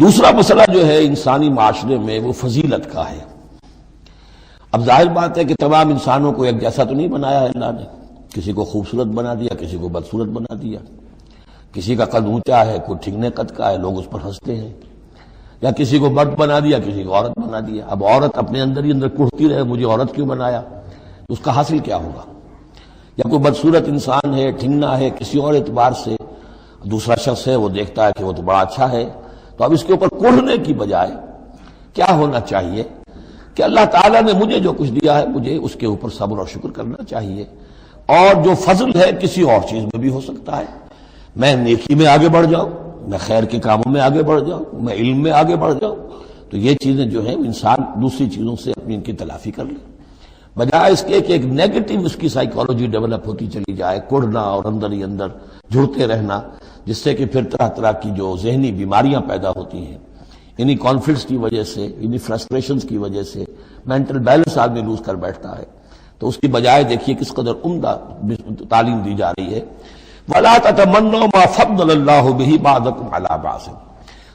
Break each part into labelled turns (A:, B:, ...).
A: دوسرا مسئلہ جو ہے انسانی معاشرے میں وہ فضیلت کا ہے۔ اب ظاہر بات ہے کہ تمام انسانوں کو ایک جیسا تو نہیں بنایا ہے اللہ نے، کسی کو خوبصورت بنا دیا، کسی کو بدصورت بنا دیا، کسی کا قد اونچا ہے، کوئی ٹھگنے قد کا ہے، لوگ اس پر ہنستے ہیں، یا کسی کو مرد بنا دیا، کسی کو عورت بنا دیا۔ اب عورت اپنے اندر ہی اندر کڑھتی رہے مجھے عورت کیوں بنایا، اس کا حاصل کیا ہوگا؟ یا کوئی بدصورت انسان ہے، ٹھگنا ہے کسی اور اعتبار سے، دوسرا شخص ہے وہ دیکھتا ہے کہ وہ تو بڑا اچھا ہے، تو اب اس کے اوپر کڑھنے کی بجائے کیا ہونا چاہیے کہ اللہ تعالیٰ نے مجھے جو کچھ دیا ہے مجھے اس کے اوپر صبر اور شکر کرنا چاہیے، اور جو فضل ہے کسی اور چیز میں بھی ہو سکتا ہے، میں نیکی میں آگے بڑھ جاؤں، میں خیر کے کاموں میں آگے بڑھ جاؤں، میں علم میں آگے بڑھ جاؤں، تو یہ چیزیں جو ہیں انسان دوسری چیزوں سے اپنی ان کی تلافی کر لے، بجائے اس کے کہ ایک نیگیٹو اس کی سائیکالوجی ڈیولپ ہوتی چلی جائے، کڑنا اور اندر ہی اندر جڑتے رہنا، جس سے کہ پھر طرح طرح کی جو ذہنی بیماریاں پیدا ہوتی ہیں، انہی کانفلکٹس کی وجہ سے، انہی فرسٹریشنز کی وجہ سے مینٹل بیلنس آدمی لوز کر بیٹھتا ہے۔ تو اس کی بجائے دیکھیے کس قدر عمدہ تعلیم دی جا رہی ہے، وَلَا تَتَمَنَّوْا مَا فَضَّلَ اللَّهُ بِهِ بَعْضَكُمْ عَلَىٰ بَعْضٍ،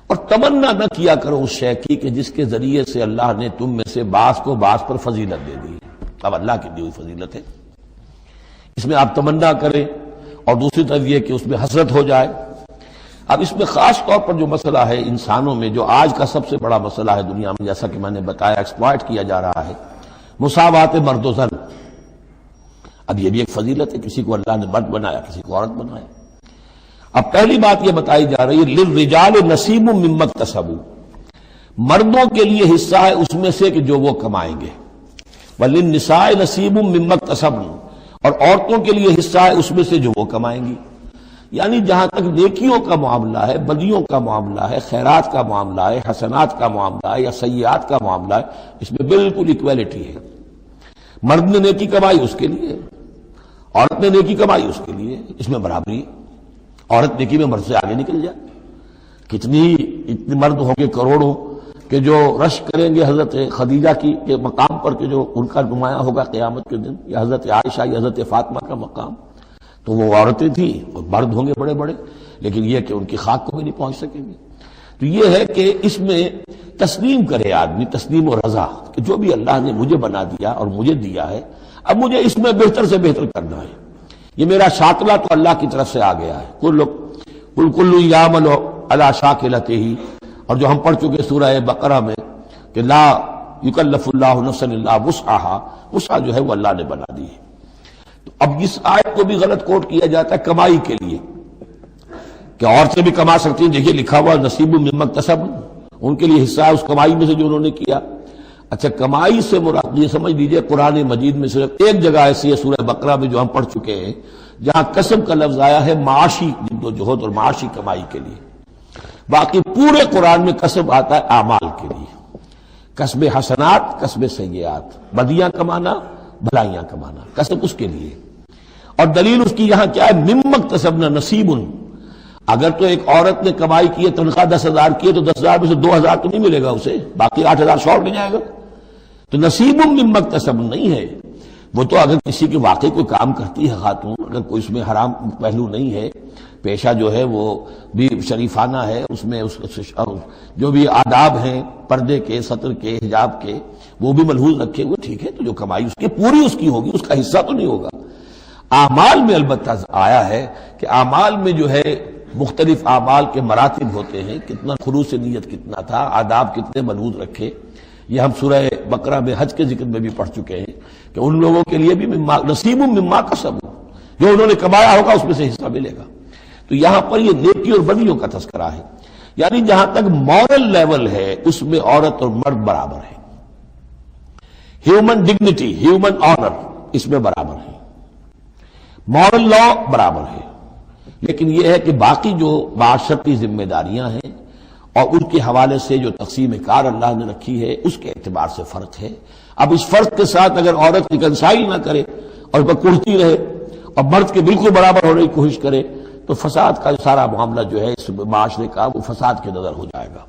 A: اور تمنا نہ کیا کرو اس شے کی کہ جس کے ذریعے سے اللہ نے تم میں سے بعض کو بعض پر فضیلت دے دی ہے۔ اب اللہ کی دی ہوئی فضیلت ہے، اس میں آپ تمنا کریں، اور دوسری طرف یہ کہ اس میں حسرت ہو جائے۔ اب اس میں خاص طور پر جو مسئلہ ہے انسانوں میں، جو آج کا سب سے بڑا مسئلہ ہے دنیا میں، جیسا کہ میں نے بتایا ایکسپلائٹ کیا جا رہا ہے، مساوات مرد و زن۔ اب یہ بھی ایک فضیلت ہے، کسی کو اللہ نے مرد بنایا، کسی کو عورت بنایا۔ اب پہلی بات یہ بتائی جا رہی ہے للرجال نصیب مما اکتسبوا، مردوں کے لیے حصہ ہے اس میں سے کہ جو وہ کمائیں گے، وللنساء نصیب مما اکتسبن، اور عورتوں کے لیے حصہ ہے اس میں سے جو وہ کمائیں گی۔ یعنی جہاں تک نیکیوں کا معاملہ ہے، بدیوں کا معاملہ ہے، خیرات کا معاملہ ہے، حسنات کا معاملہ ہے یا سیئات کا معاملہ ہے، اس میں بالکل ایکویلٹی ہے۔ مرد نے نیکی کمائی اس کے لیے، عورت نے نیکی کمائی اس کے لیے، اس میں برابری ہے۔ عورت نیکی میں مرد سے آگے نکل جائے، اتنے مرد ہوں گے کروڑوں کہ جو رش کریں گے حضرت خدیجہ کی کے مقام پر، کہ جو ان کا نمایاں ہوگا قیامت کے دن، یا حضرت عائشہ یا حضرت فاطمہ کا مقام، تو وہ عورتیں تھیں اور مرد ہوں گے بڑے بڑے، لیکن یہ کہ ان کی خاک کو بھی نہیں پہنچ سکیں گے۔ تو یہ ہے کہ اس میں تسلیم کرے آدمی، تسلیم و رضا، کہ جو بھی اللہ نے مجھے بنا دیا اور مجھے دیا ہے، اب مجھے اس میں بہتر سے بہتر کرنا ہے۔ یہ میرا شاکلہ تو اللہ کی طرف سے آ گیا ہے، کل یعمل علی شاکلتہ، اور جو ہم پڑھ چکے سورہ بقرہ میں کہ لا یکلف اللہ نفسا الا وسعہا، وسع جو ہے وہ اللہ نے بنا دی ہے۔ تو اب اس آیت کو بھی غلط کوٹ کیا جاتا ہے کمائی کے لیے، کہ عورتیں بھی کما سکتی ہیں، دیکھیے لکھا ہوا نصیب مما اکتسبن، ان کے لیے حصہ ہے اس کمائی میں سے جو انہوں نے کیا۔ اچھا، کمائی سے مراد یہ سمجھ لیجئے قرآن مجید میں صرف ایک جگہ ایسی ہے سورہ بقرہ میں جو ہم پڑھ چکے ہیں، جہاں کسب کا لفظ آیا ہے معاشی جد و جہد اور معاشی کمائی کے لیے۔ باقی پورے قرآن میں کسب آتا ہے اعمال کے لیے، کسب حسنات، کسب سیئات، بدیاں کمانا، بھلائیاں کمانا، کسب اس کے لیے۔ اور دلیل اس کی یہاں کیا ہے، مما اکتسبنا نصیب۔ اگر تو ایک عورت نے کمائی کی ہے، تنخواہ 10,000 کی ہے، تو 10,000 میں سے 2,000 تو نہیں ملے گا اسے، باقی 8,000 شارٹ لے جائے گا۔ تو نصیب مما اکتسبن نہیں ہے وہ، تو اگر کسی کے واقعی کوئی کام کرتی ہے خاتون، اگر کوئی اس میں حرام پہلو نہیں ہے، پیشہ جو ہے وہ بھی شریفانہ ہے، اس میں جو بھی آداب ہیں پردے کے، سطر کے، حجاب کے، وہ بھی ملحوظ رکھے ہوئے، ٹھیک ہے، تو جو کمائی اس کی پوری اس کی ہوگی، اس کا حصہ تو نہیں ہوگا۔ اعمال میں البتہ آیا ہے کہ اعمال میں جو ہے مختلف اعمال کے مراتب ہوتے ہیں، کتنا خلوص نیت کتنا تھا، آداب کتنے ملحوظ رکھے، یہ ہم سورہ بقرہ میں حج کے ذکر میں بھی پڑھ چکے ہیں کہ ان لوگوں کے لیے بھی نصیب مما کسبوا، جو انہوں نے کمایا ہوگا اس میں سے حصہ ملے گا۔ تو یہاں پر یہ نیکی اور بدیوں کا تذکرہ ہے، یعنی جہاں تک مورل لیول ہے اس میں عورت اور مرد برابر ہیں، ہیومن ڈگنیٹی، ہیومن آنر اس میں برابر ہے، مورل لا برابر ہے۔ لیکن یہ ہے کہ باقی جو معاشرتی ذمہ داریاں ہیں اور ان کے حوالے سے جو تقسیم کار اللہ نے رکھی ہے، اس کے اعتبار سے فرق ہے۔ اب اس فرق کے ساتھ اگر عورت ریکنسائل نہ کرے اور بکڑتی رہے اور مرد کے بالکل برابر ہونے کی کوشش کرے، تو فساد کا سارا معاملہ جو ہے اس معاشرے کا، وہ فساد کے نظر ہو جائے گا۔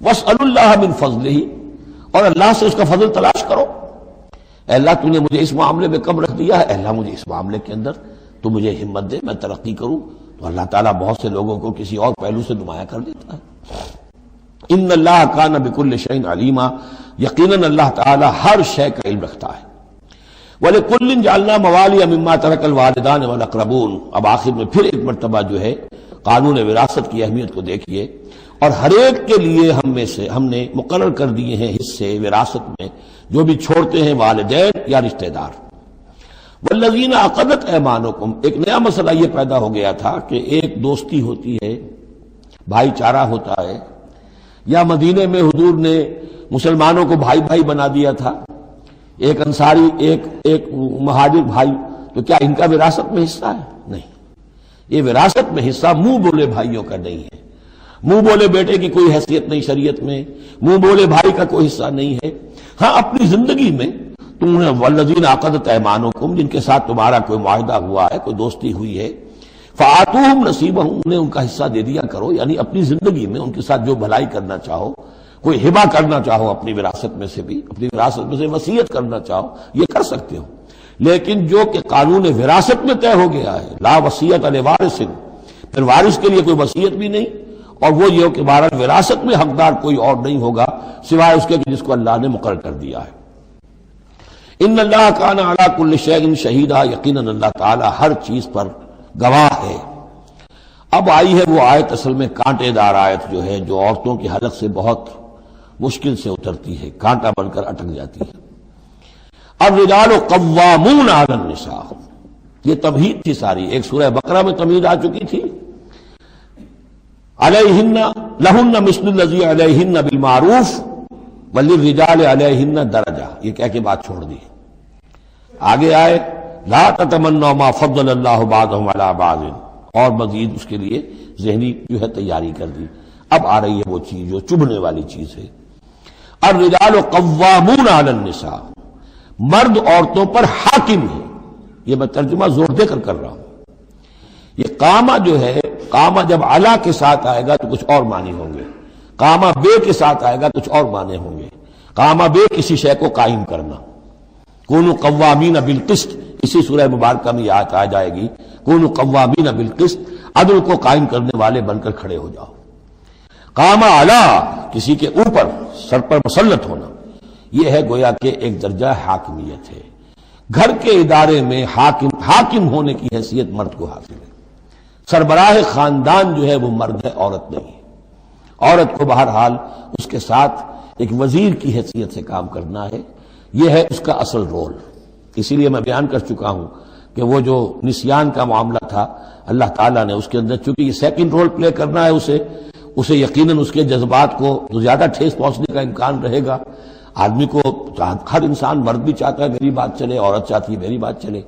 A: وَاسْأَلُوا اللَّهَ مِنْ فَضْلِهِ، اور اللہ سے اس کا فضل تلاش کرو۔ اے اللہ تو نے مجھے اس معاملے میں کم رکھ دیا ہے، اے اللہ مجھے اس معاملے کے اندر تو مجھے ہمت دے، میں ترقی کروں۔ تو اللہ تعالیٰ بہت سے لوگوں کو کسی اور پہلو سے نمایاں کر دیتا ہے۔ ان اللہ کان بکل شیء علیما، یقیناً اللہ تعالیٰ ہر شے کا علم رکھتا ہے۔ وَلِكُلٍّ جَعَلْنَا مَوَالِيَ مِمَّا تَرَكَ الْوَالِدَانِ وَالْأَقْرَبُونَ۔ اب آخر میں پھر ایک مرتبہ جو ہے قانون وراثت کی اہمیت کو دیکھیے، اور ہر ایک کے لیے ہم نے مقرر کر دیے ہیں حصے وراثت میں جو بھی چھوڑتے ہیں والدین یا رشتہ دار۔ وَالَّذِينَ عَقَدَتْ أَيْمَانُكُمْ، ایک نیا مسئلہ یہ پیدا ہو گیا تھا کہ ایک دوستی ہوتی ہے، بھائی چارہ ہوتا ہے، یا مدینے میں حضور نے مسلمانوں کو بھائی بھائی بنا دیا تھا، ایک انصاری ایک مہاجر بھائی، تو کیا ان کا وراثت میں حصہ ہے؟ نہیں، یہ وراثت میں حصہ منہ بولے بھائیوں کا نہیں ہے، منہ بولے بیٹے کی کوئی حیثیت نہیں شریعت میں، منہ بولے بھائی کا کوئی حصہ نہیں ہے۔ ہاں اپنی زندگی میں تم نے والذین عقدت ایمانکم، جن کے ساتھ تمہارا کوئی معاہدہ ہوا ہے، کوئی دوستی ہوئی ہے، فآتوہم نصیبہم، انہیں ان کا حصہ دے دیا کرو، یعنی اپنی زندگی میں ان کے ساتھ جو بھلائی کرنا چاہو، کوئی ہبہ کرنا چاہو اپنی وراثت میں سے بھی، اپنی وراثت میں سے وصیت کرنا چاہو، یہ کر سکتے ہو، لیکن جو کہ قانون وراثت میں طے ہو گیا ہے، لا وصیت لوارث، پھر وارث کے لیے کوئی وصیت بھی نہیں، اور وہ یہ کہ بہرحال وراثت میں حقدار کوئی اور نہیں ہوگا سوائے اس کے کہ جس کو اللہ نے مقرر کر دیا ہے۔ ان اللہ کان علی کل شیء شہیدا، یقیناً اللہ تعالی ہر چیز پر گواہ ہے۔ اب آئی ہے وہ آیت، اصل میں کانٹے دار آیت جو ہے، جو عورتوں کی حلق سے بہت مشکل سے اترتی ہے، کانٹا بن کر اٹک جاتی ہے۔ الرجال قوامون علی النساء، یہ تمہید تھی ساری، ایک سورہ بقرہ میں تمہید آ چکی تھی، علیہن لہن مثل الذی علیہن بالمعروف وللرجال علیہن درجہ، یہ کہہ کے بات چھوڑ دی۔ آگے آئے لا تتمنوا ما فضل اللہ بعضهم علی بعض، اور مزید اس کے لیے ذہنی جو ہے تیاری کر دی۔ اب آ رہی ہے وہ چیز جو چبھنے والی چیز ہے، الرجال قوامون علی النساء، مرد عورتوں پر حاکم ہے۔ یہ میں ترجمہ زور دے کر رہا ہوں۔ یہ قامہ جو ہے، قامہ جب علا کے ساتھ آئے گا تو کچھ اور معنی ہوں گے، قامہ بے کے ساتھ آئے گا کچھ اور معنی ہوں گے۔ قامہ بے کسی شے کو قائم کرنا، کونوا قوامین بالقسط، اسی سورہ مبارکہ میں یہ آیت آ جائے گی، کونوا قوامین بالقسط، عدل کو قائم کرنے والے بن کر کھڑے ہو جاؤ۔ قامہ علا، کسی کے اوپر سر پر مسلط ہونا، یہ ہے گویا کہ ایک درجہ حاکمیت ہے۔ گھر کے ادارے میں حاکم ہونے کی حیثیت مرد کو حاصل ہے۔ سربراہ خاندان جو ہے وہ مرد ہے، عورت نہیں ہے۔ عورت کو بہرحال اس کے ساتھ ایک وزیر کی حیثیت سے کام کرنا ہے، یہ ہے اس کا اصل رول۔ اسی لیے میں بیان کر چکا ہوں کہ وہ جو نسیان کا معاملہ تھا، اللہ تعالیٰ نے اس کے اندر چونکہ یہ سیکنڈ رول پلے کرنا ہے اسے یقیناً اس کے جذبات کو تو زیادہ ٹھیس پہنچنے کا امکان رہے گا۔ آدمی کو ہر انسان، مرد بھی چاہتا ہے میری بات چلے، عورت چاہتی ہے میری بات چلے۔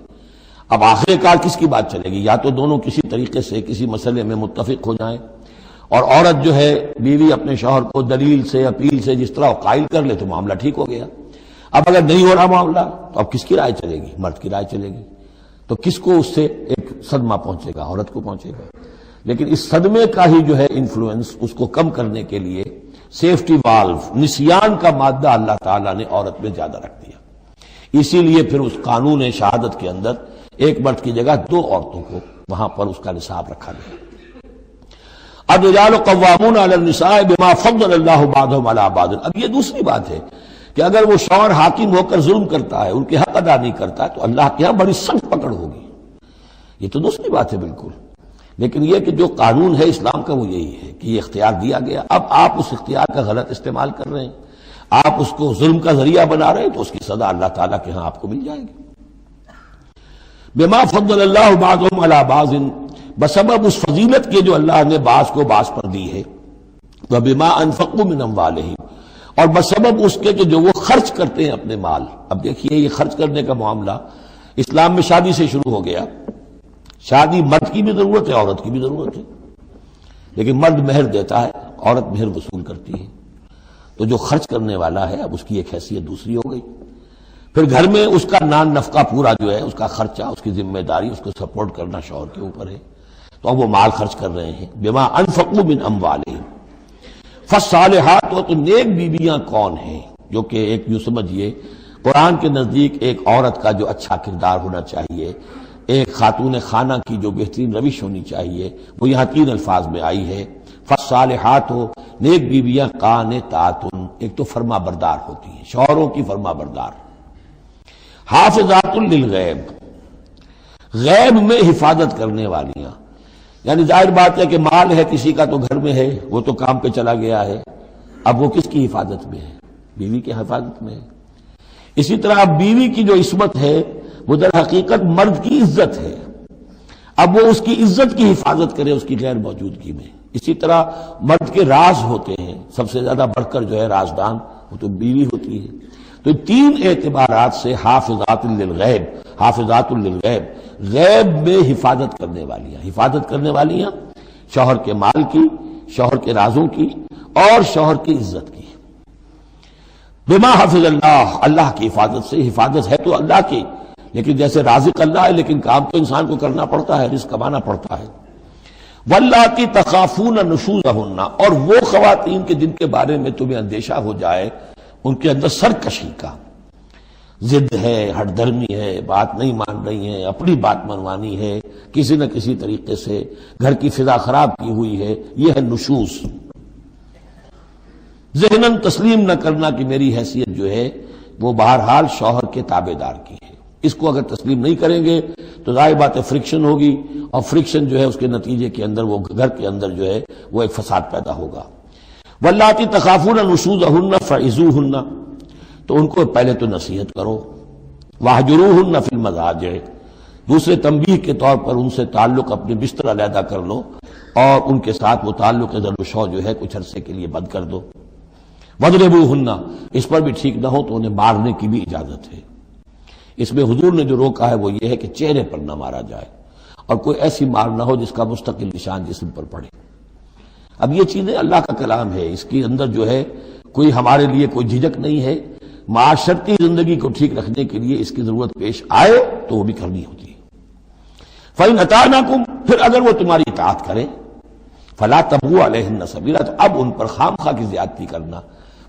A: اب آخر کار کس کی بات چلے گی؟ یا تو دونوں کسی طریقے سے کسی مسئلے میں متفق ہو جائیں، اور عورت جو ہے بیوی اپنے شوہر کو دلیل سے، اپیل سے جس طرح قائل کر لے تو معاملہ ٹھیک ہو گیا۔ اب اگر نہیں ہو رہا معاملہ تو اب کس کی رائے چلے گی؟ مرد کی رائے چلے گی۔ تو کس کو اس سے ایک صدمہ پہنچے گا؟ عورت کو پہنچے گا۔ لیکن اس صدمے کا ہی جو ہے انفلوئنس، اس کو کم کرنے کے لیے سیفٹی والو، نسیان کا مادہ اللہ تعالیٰ نے عورت میں زیادہ رکھ دیا۔ اسی لیے پھر اس قانون شہادت کے اندر ایک مرد کی جگہ 2 عورتوں کو وہاں پر اس کا نصاب رکھا گیا۔ الرجال قوامون علی النساء بما فضل اللہ بعضهم علی بعض۔ اب یہ دوسری بات ہے کہ اگر وہ شوہر حاکم ہو کر ظلم کرتا ہے، ان کے حق ادا نہیں کرتا ہے، تو اللہ کے یہاں بڑی سخت پکڑ ہوگی۔ یہ تو دوسری بات ہے بالکل، لیکن یہ کہ جو قانون ہے اسلام کا وہ یہی ہے کہ یہ اختیار دیا گیا، اب آپ اس اختیار کا غلط استعمال کر رہے ہیں، آپ اس کو ظلم کا ذریعہ بنا رہے ہیں، تو اس کی سزا اللہ تعالیٰ کے ہاں آپ کو مل جائے گی۔ بما فضل اللہ بعضهم علی بعض، بسبب اس فضیلت کے جو اللہ نے بعض کو بعض پر دی ہے، وبما انفقوا من اموالہم، اور بسبب اس کے کہ جو وہ خرچ کرتے ہیں اپنے مال۔ اب دیکھیے یہ خرچ کرنے کا معاملہ اسلام میں شادی سے شروع ہو گیا۔ شادی مرد کی بھی ضرورت ہے، عورت کی بھی ضرورت ہے، لیکن مرد مہر دیتا ہے، عورت مہر وصول کرتی ہے۔ تو جو خرچ کرنے والا ہے اب اس کی ایک حیثیت دوسری ہو گئی۔ پھر گھر میں اس کا نان نفقہ پورا جو ہے، اس کا خرچہ، اس کی ذمہ داری، اس کو سپورٹ کرنا شوہر کے اوپر ہے، تو اب وہ مال خرچ کر رہے ہیں۔ بما انفقوا من اموالہم، فالصالحات، تو نیک بیویاں کون ہیں؟ جو کہ ایک یوں سمجھیے قرآن کے نزدیک ایک عورت کا جو اچھا کردار ہونا چاہیے، ایک خاتون خانہ کی جو بہترین روش ہونی چاہیے، وہ یہاں 3 الفاظ میں آئی ہے۔ فالصالحات، نیک بیویاں قانتاتن، ایک تو فرما بردار ہوتی ہیں، شوہروں کی فرما بردار، حافظات للغیب، غیب میں حفاظت کرنے والیاں، یعنی ظاہر بات ہے کہ مال ہے کسی کا تو گھر میں ہے، وہ تو کام پہ چلا گیا ہے، اب وہ کس کی حفاظت میں ہے؟ بیوی کی حفاظت میں ہے۔ اسی طرح اب بیوی کی جو عصمت ہے وہ در حقیقت مرد کی عزت ہے، اب وہ اس کی عزت کی حفاظت کرے اس کی غیر موجودگی میں۔ اسی طرح مرد کے راز ہوتے ہیں، سب سے زیادہ بڑھ کر جو ہے رازدان وہ تو بیوی ہوتی ہے۔ تو تین اعتبارات سے حافظات للغیب، حافظات للغیب، غیب میں حفاظت کرنے والیاں، حفاظت کرنے والیاں شوہر کے مال کی، شوہر کے رازوں کی اور شوہر کی عزت کی۔ بما حفظ اللہ، اللہ کی حفاظت سے، حفاظت ہے تو اللہ کی، لیکن جیسے رازق اللہ ہے لیکن کام تو انسان کو کرنا پڑتا ہے، رزق کمانا پڑتا ہے۔ واللاتی تخافون نشوزہن، اور وہ خواتین کے جن کے بارے میں تمہیں اندیشہ ہو جائے ان کے اندر سرکشی کا، ضد ہے، ہٹ دھرمی ہے، بات نہیں مان رہی ہیں، اپنی بات منوانی ہے، کسی نہ کسی طریقے سے گھر کی فضا خراب کی ہوئی ہے، یہ ہے نشوز۔ ذہناً تسلیم نہ کرنا کہ میری حیثیت جو ہے وہ بہرحال شوہر کے تابع دار کی ہے، اس کو اگر تسلیم نہیں کریں گے تو ظاہر بات ہے فرکشن ہوگی، اور فرکشن جو ہے اس کے نتیجے کے اندر وہ گھر کے اندر جو ہے وہ ایک فساد پیدا ہوگا۔ واللاتی تخافون نشوزہن فعظوہن، تو ان کو پہلے تو نصیحت کرو، واہجروہن فی المضاجع، دوسرے تنبیہ کے طور پر ان سے تعلق اپنے بستر علیحدہ کر لو اور ان کے ساتھ وہ تعلق ضرب و شو جو ہے کچھ عرصے کے لیے بند کر دو۔ وَاضْرِبُوهُنَّ، اس پر بھی ٹھیک نہ ہو تو انہیں مارنے کی بھی اجازت ہے۔ اس میں حضور نے جو روکا ہے وہ یہ ہے کہ چہرے پر نہ مارا جائے اور کوئی ایسی مار نہ ہو جس کا مستقل نشان جسم پر پڑے۔ اب یہ چیزیں اللہ کا کلام ہے، اس کے اندر جو ہے کوئی ہمارے لیے کوئی جھجک نہیں ہے، معاشرتی زندگی کو ٹھیک رکھنے کے لیے اس کی ضرورت پیش آئے تو وہ بھی کرنی ہوتی ہے۔ فَإِنْ أَطَعْنَكُمْ، پھر اگر وہ تمہاری اطاعت کریں، فَلَا تَبْغُوا عَلَيْهِنَّ سَبِيلًا، تو اب ان پر خامخواہ کی زیادتی کرنا،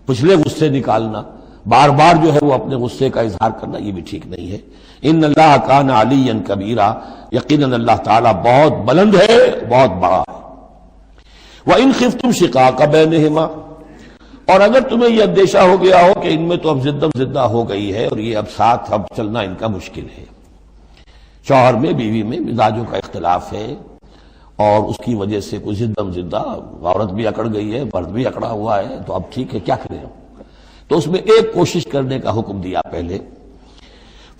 A: پچھلے غصے نکالنا، بار بار جو ہے وہ اپنے غصے کا اظہار کرنا، یہ بھی ٹھیک نہیں ہے۔ ان اللہ کان علیٰ کبیرا، یقیناً اللہ تعالیٰ بہت بلند ہے، بہت بڑا ہے۔ وَإِنْ خِفْتُمْ شِقَاقَ بَيْنِهِمَا، اور اگر تمہیں یہ اندیشہ ہو گیا ہو کہ ان میں تو اب زدہ ہو گئی ہے اور یہ اب ساتھ اب چلنا ان کا مشکل ہے، شوہر میں بیوی میں مزاجوں کا اختلاف ہے اور اس کی وجہ سے کوئی زدہ عورت بھی اکڑ گئی ہے، مرد بھی اکڑا ہوا ہے، تو اب ٹھیک ہے کیا کریں ہم؟ تو اس میں ایک کوشش کرنے کا حکم دیا پہلے،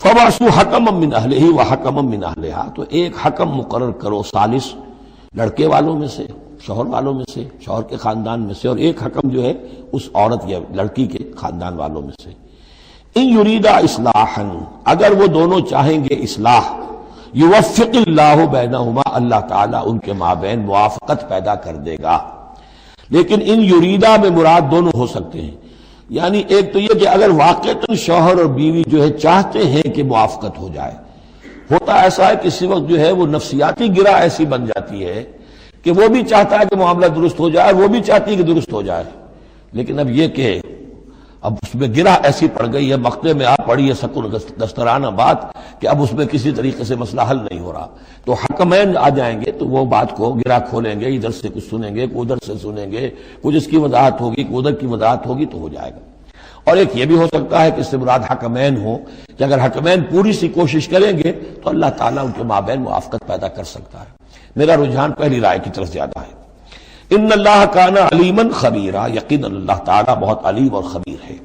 A: فَبَعْثُوا حَكَمًا مِّنْ أَهْلِهِ وَحَكَمًا مِّنْ أَهْلِهَا، تو ایک حکم مقرر کرو ثالث، لڑکے والوں میں سے، شوہر والوں میں سے، شوہر کے خاندان میں سے، اور ایک حکم جو ہے اس عورت یا لڑکی کے خاندان والوں میں سے۔ ان یریدا اصلاحا، اگر وہ دونوں چاہیں گے اصلاح، یوفق اللہ بینہما، اللہ تعالیٰ ان کے مابین موافقت پیدا کر دے گا۔ لیکن ان یریدا میں مراد دونوں ہو سکتے ہیں، یعنی ایک تو یہ کہ اگر واقعتاً شوہر اور بیوی جو ہے چاہتے ہیں کہ موافقت ہو جائے، ہوتا ایسا ہے کسی وقت جو ہے وہ نفسیاتی گرہ ایسی بن جاتی ہے کہ وہ بھی چاہتا ہے کہ معاملہ درست ہو جائے، وہ بھی چاہتی ہے کہ درست ہو جائے، لیکن اب یہ کہ اب اس میں گرہ ایسی پڑ گئی ہے، مقطع میں آپ پڑھی ہے سکون دسترانہ بات، کہ اب اس میں کسی طریقے سے مسئلہ حل نہیں ہو رہا، تو حکمین آ جائیں گے تو وہ بات کو گرہ کھولیں گے، ادھر سے کچھ سنیں گے، ادھر سے سنیں گے، کچھ اس کی وضاحت ہوگی، ادھر کی وضاحت ہوگی تو ہو جائے گا۔ اور ایک یہ بھی ہو سکتا ہے کہ اس سے مراد حکمین ہو، کہ اگر حکمین پوری سی کوشش کریں گے تو اللہ تعالیٰ ان کے مابین موافقت پیدا کر سکتا ہے۔ میرا رجحان پہلی رائے کی طرف زیادہ ہے۔ ان اللہ کان علیما خبیرا، یقینا اللہ تعالیٰ بہت علیم اور خبیر ہے۔